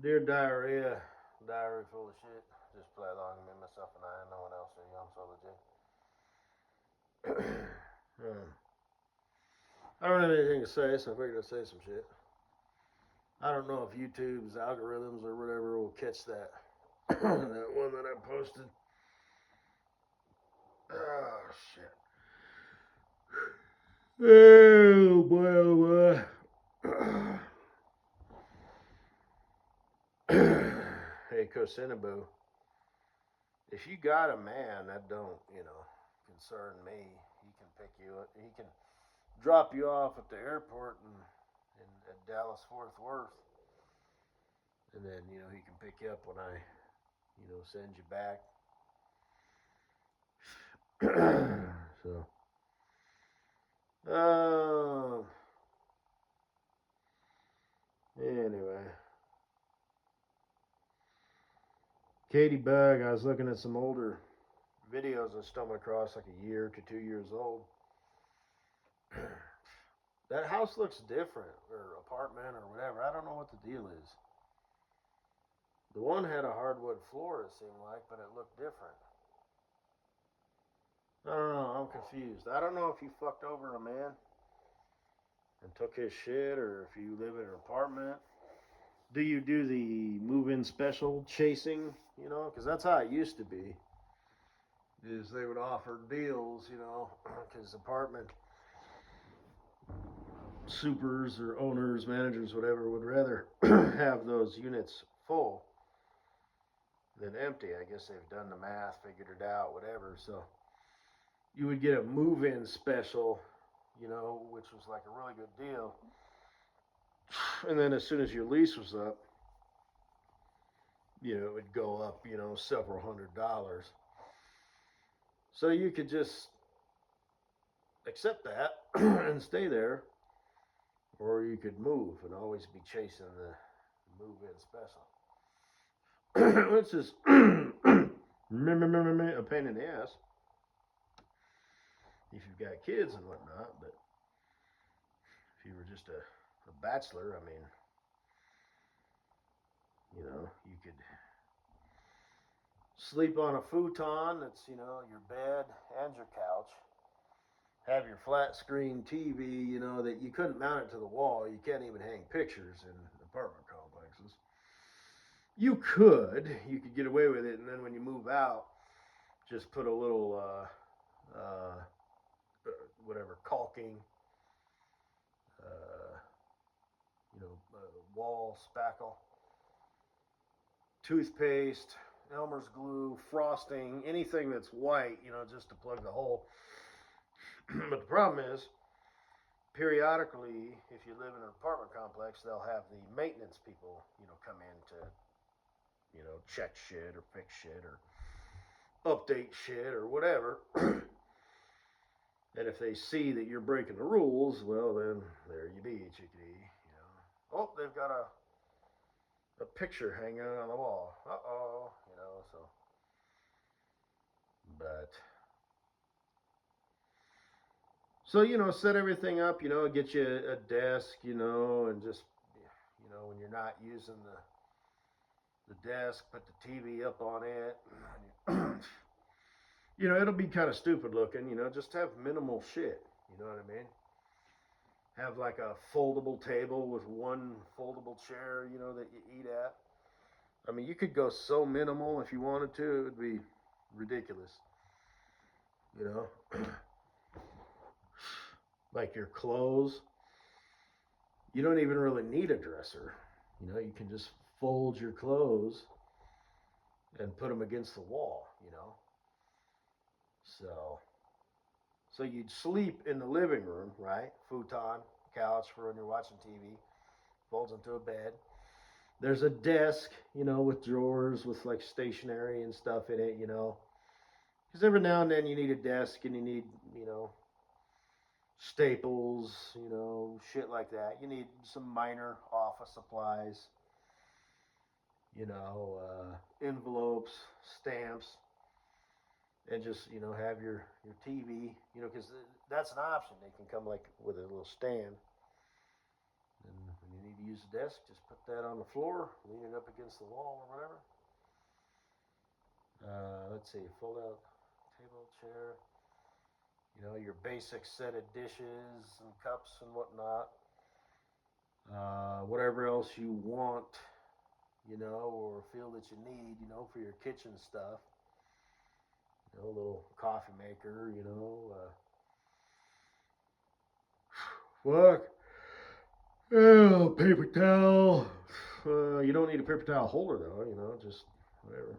Dear diarrhea, diary full of shit. Just play along with me, myself, and I. No one else here. I'm so legit. I don't have anything to say, so I figured I'd say some shit. I don't know if YouTube's algorithms or whatever will catch that that one that I posted. Oh shit. Oh boy, oh boy. Hey, Cosinabu, if you got a man that don't, concern me, he can pick you up. He can drop you off at the airport in at Dallas Fort Worth, and then he can pick you up when I send you back. So, uh, anyway, Katie Bug. I was looking at some older videos I stumbled across, like a year to 2 years old. That house looks different, or apartment, or whatever. I don't know what the deal is. The one had a hardwood floor, it seemed like, but it looked different. I don't know. I'm confused. I don't know if you fucked over a man and took his shit, or if you live in an apartment. Do you do the move-in special chasing? Because that's how it used to be. Is they would offer deals, because apartment supers or owners, managers, whatever, would rather have those units full than empty. I guess they've done the math, figured it out, whatever. So you would get a move-in special, which was like a really good deal. And then as soon as your lease was up, it would go up, several $100s. So you could just accept that and stay there, or you could move and always be chasing the move-in special, which is a pain in the ass if you've got kids and whatnot. But if you were just a bachelor, I mean, you could sleep on a futon that's, your bed and your couch. Have your flat screen TV, that you couldn't mount it to the wall. You can't even hang pictures in apartment complexes. You could get away with it, and then when you move out, just put a little, whatever, caulking, uh, wall spackle, toothpaste, Elmer's glue, frosting, anything that's white, just to plug the hole. But the problem is, periodically, if you live in an apartment complex, they'll have the maintenance people, come in to, check shit or fix shit or update shit or whatever. And if they see that you're breaking the rules, well, then there you be, chickadee. Oh, they've got a picture hanging on the wall. So. But so set everything up. Get you a desk. And just when you're not using the desk, put the TV up on it. It'll be kind of stupid looking. Just have minimal shit. You know what I mean? Have like a foldable table with one foldable chair. That you eat at. I mean, you could go so minimal if you wanted to. It would be ridiculous. You know, like your clothes. You don't even really need a dresser. You can just fold your clothes and put them against the wall. So so you'd sleep in the living room, right? Futon, couch for when you're watching TV, folds into a bed. There's a desk, with drawers with like stationery and stuff in it, because every now and then you need a desk and you need, staples, shit like that. You need some minor office supplies, envelopes, stamps, and just have your TV, because that's an option. They can come like with a little stand, and when you need to you use a desk, just put that on the floor, lean it up against the wall or whatever. Let's see, fold out table, chair. You know, your basic set of dishes and cups and whatnot. Whatever else you want, you know, or feel that you need, you know, for your kitchen stuff. You know, a little coffee maker, you know. Fuck. Oh, paper towel. You don't need a paper towel holder though, you know, just whatever.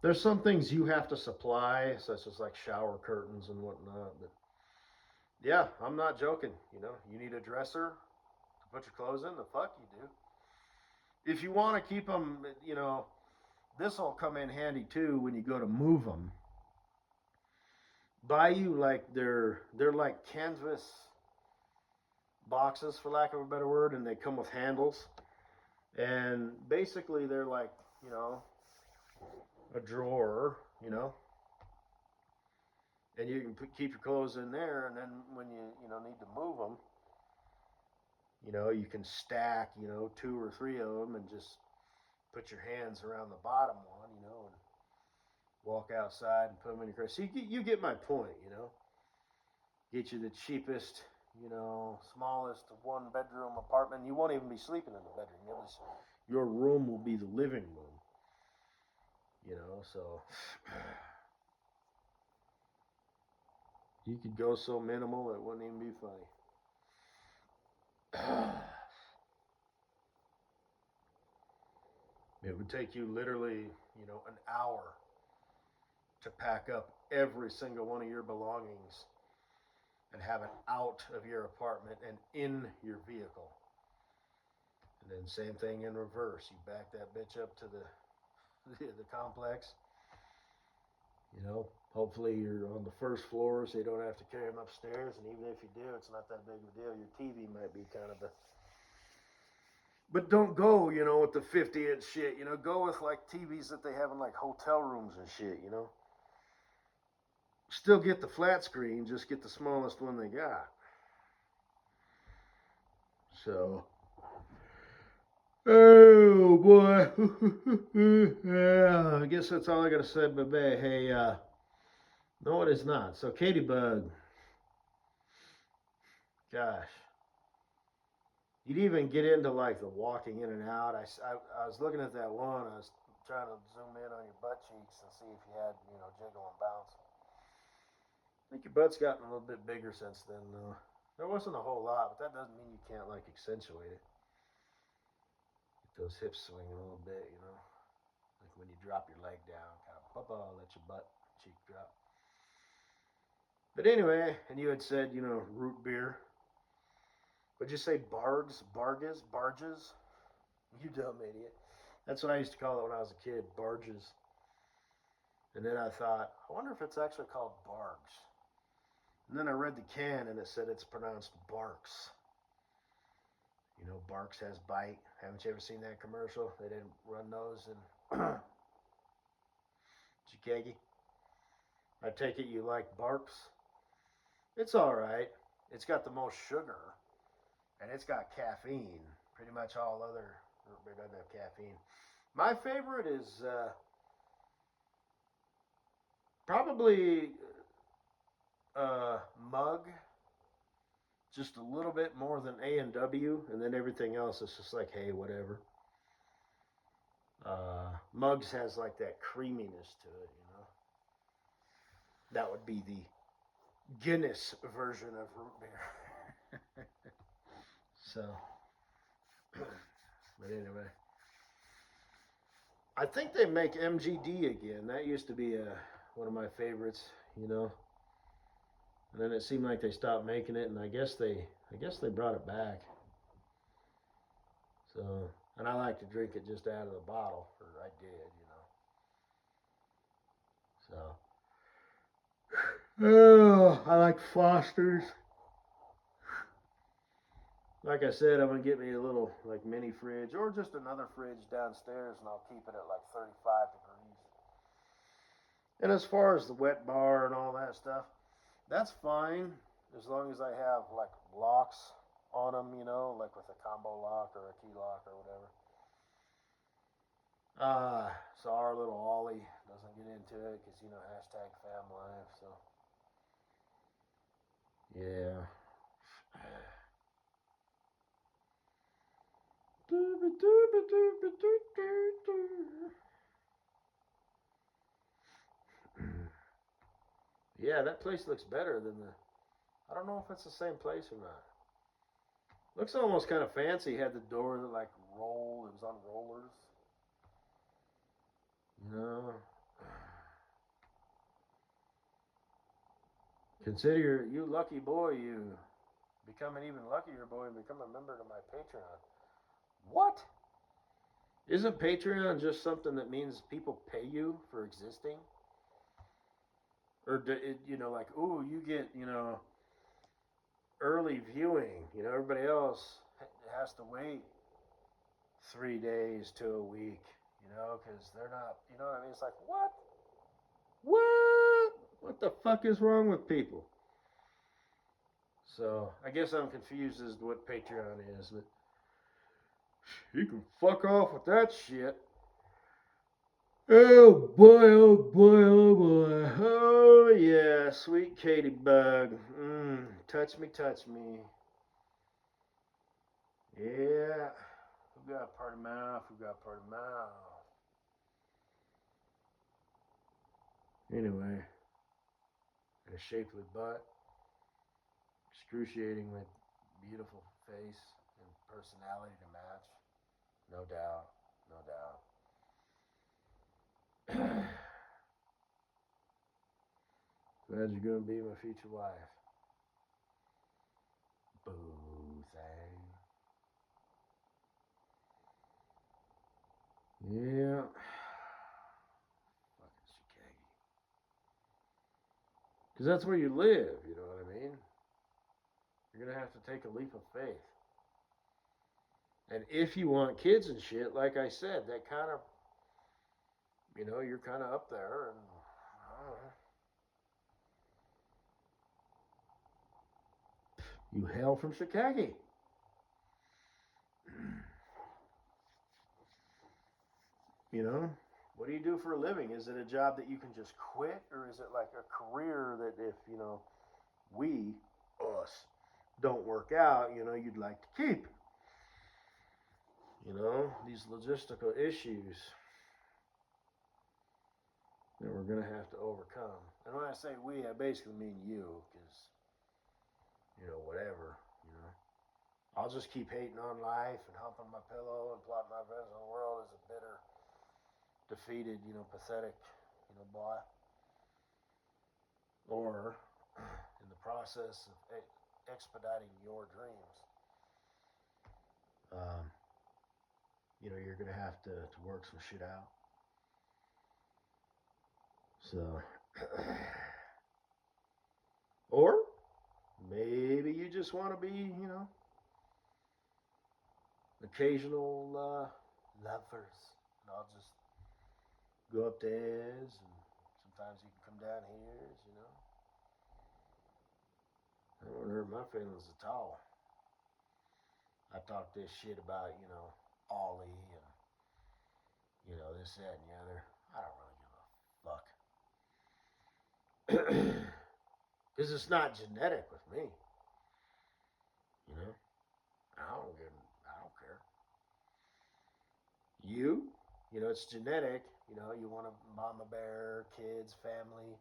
There's some things you have to supply, such as like shower curtains and whatnot. But yeah, I'm not joking. You know, you need a dresser to put your clothes in. The fuck you do. If you want to keep them, you know, this will come in handy too when you go to move them. Buy you like they're like canvas boxes, for lack of a better word, and they come with handles. And basically, they're like, you know, a drawer, you know, and you can keep your clothes in there. And then when you know need to move them, you know, you can stack, you know, 2 or 3 of them and just put your hands around the bottom one, you know, and walk outside and put them in your car. So you get my point, you know. Get you the cheapest, you know, smallest 1-bedroom apartment. You won't even be sleeping in the bedroom. Your room will be the living room, you know. So you could go so minimal it wouldn't even be funny. It would take you literally, you know, an hour to pack up every single one of your belongings and have it out of your apartment and in your vehicle. And then same thing in reverse. You back that bitch up to the complex. You know, hopefully you're on the first floor so you don't have to carry them upstairs. And even if you do, it's not that big of a deal. Your TV might be kind of a... But don't go, you know, with the 50-inch shit. You know, go with like TVs that they have in like hotel rooms and shit, you know. Still get the flat screen, just get the smallest one they got. So, oh boy. Yeah, I guess that's all I gotta say, baby. Hey, no, it is not. So, Katie Bug, gosh, you'd even get into like the walking in and out. I was looking at that one. I was trying to zoom in on your butt cheeks and see if you had, you know, jiggle and bounce. I think your butt's gotten a little bit bigger since then, though. There wasn't a whole lot, but that doesn't mean you can't, like, accentuate it. Get those hips swing a little bit, you know. Like when you drop your leg down, kind of, let your butt cheek drop. But anyway, and you had said, you know, root beer. Would you say barges? You dumb idiot. That's what I used to call it when I was a kid, barges. And then I thought, I wonder if it's actually called bargs. And then I read the can and it said it's pronounced barks. You know, Barks has bite. Haven't you ever seen that commercial? They didn't run those in Chicago. I take it you like Barks. It's all right. It's got the most sugar, and it's got caffeine. Pretty much all other root beer doesn't have caffeine. My favorite is probably Mug, just a little bit more than A&W, and then everything else is just like, hey, whatever. Mugs has like that creaminess to it, you know. That would be the Guinness version of root beer. So, but anyway, I think they make MGD again. That used to be one of my favorites, you know. And then it seemed like they stopped making it, and I guess they brought it back. So, and I like to drink it just out of the bottle, or I did, you know. So, oh, I like Foster's. Like I said, I'm gonna get me a little like mini fridge or just another fridge downstairs, and I'll keep it at like 35 degrees. And as far as the wet bar and all that stuff, That's fine as long as I have like locks on them, like with a combo lock or a key lock or whatever. So our little Ollie doesn't get into it because hashtag fam life. So yeah. Yeah, that place looks better than the. I don't know if it's the same place or not. Looks almost kind of fancy. Had the door that like rolled. It was on rollers. No. Consider you lucky boy. You become an even luckier boy and become a member of my Patreon. What? Isn't Patreon just something that means people pay you for existing? Or like, ooh, you get, early viewing. Everybody else has to wait 3 days to a week. Because they're not. You know what I mean? It's like, what? What? What the fuck is wrong with people? So I guess I'm confused as to what Patreon is, but you can fuck off with that shit. Oh boy, oh boy, oh boy. Oh yeah, sweet Katie bug. Touch me, touch me. Yeah. Who got party mouth? Who got party mouth? Anyway, and a shapely butt, excruciatingly beautiful face and personality to match. No doubt, no doubt. Glad you're gonna be my future wife. Boo thing. Yeah. Fucking Chicago. Because that's where you live, you know what I mean? You're gonna have to take a leap of faith. And if you want kids and shit, like I said, that kind of, you're kind of up there, and you hail from Chicago. What do you do for a living? Is it a job that you can just quit, or is it like a career that if we, us, don't work out, you'd like to keep? These logistical issues that we're gonna have to overcome. And when I say we, I basically mean you, because whatever. I'll just keep hating on life and humping my pillow and plotting my revenge on the world as a bitter, defeated, pathetic, boy. Or in the process of expediting your dreams, um, you're gonna have to work some shit out. So, or maybe you just want to be, occasional lovers, and I'll just go up to Ez, and sometimes you can come down here, That won't hurt my feelings at all. I talk this shit about, Ollie and, this, that, and the other. I don't really give a fuck. Because it's not genetic with me. You know? I don't care. It's genetic. You want a mama bear, kids, family.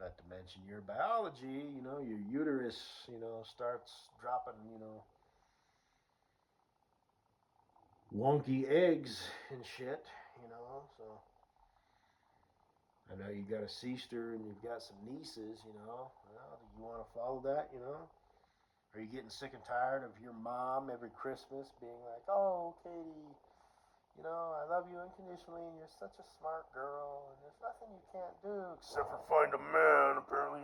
Not to mention your biology, your uterus, starts dropping, wonky eggs and shit, so I know you got a sister and you've got some nieces, well, do you want to follow that, Are you getting sick and tired of your mom every Christmas being like, oh, Katie, I love you unconditionally and you're such a smart girl and there's nothing you can't do except for find a man, apparently.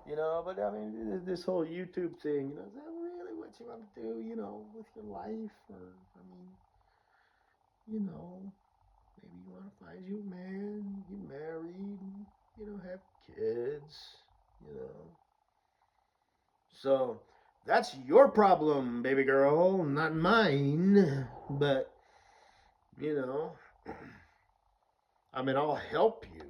But I mean, this whole YouTube thing, is that really what you want to do, with your life? Or, I mean, maybe you want to find you a man, get married, and, have kids, you know. So that's your problem, baby girl, not mine. But, you know, I mean, I'll help you.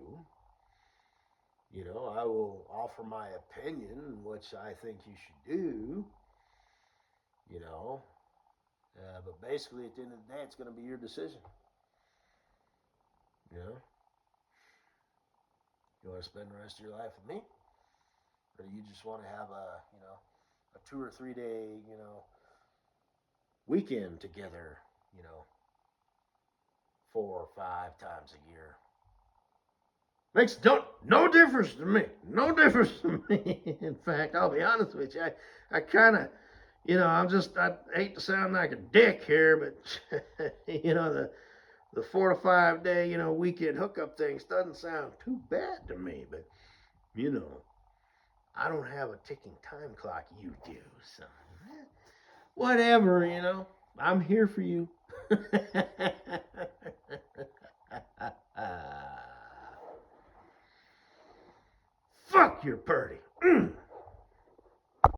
You know, I will offer my opinion, which I think you should do. You know, but basically, at the end of the day, it's going to be your decision. You know, you want to spend the rest of your life with me, or do you just want to have a 2 or 3 day, weekend together, 4 or 5 times a year? Makes no difference to me. No difference to me. In fact, I'll be honest with you. I kind of, I hate to sound like a dick here, but the 4 to 5 day, weekend hookup things doesn't sound too bad to me. But I don't have a ticking time clock. You do, so whatever. I'm here for you. Fuck, you're pretty.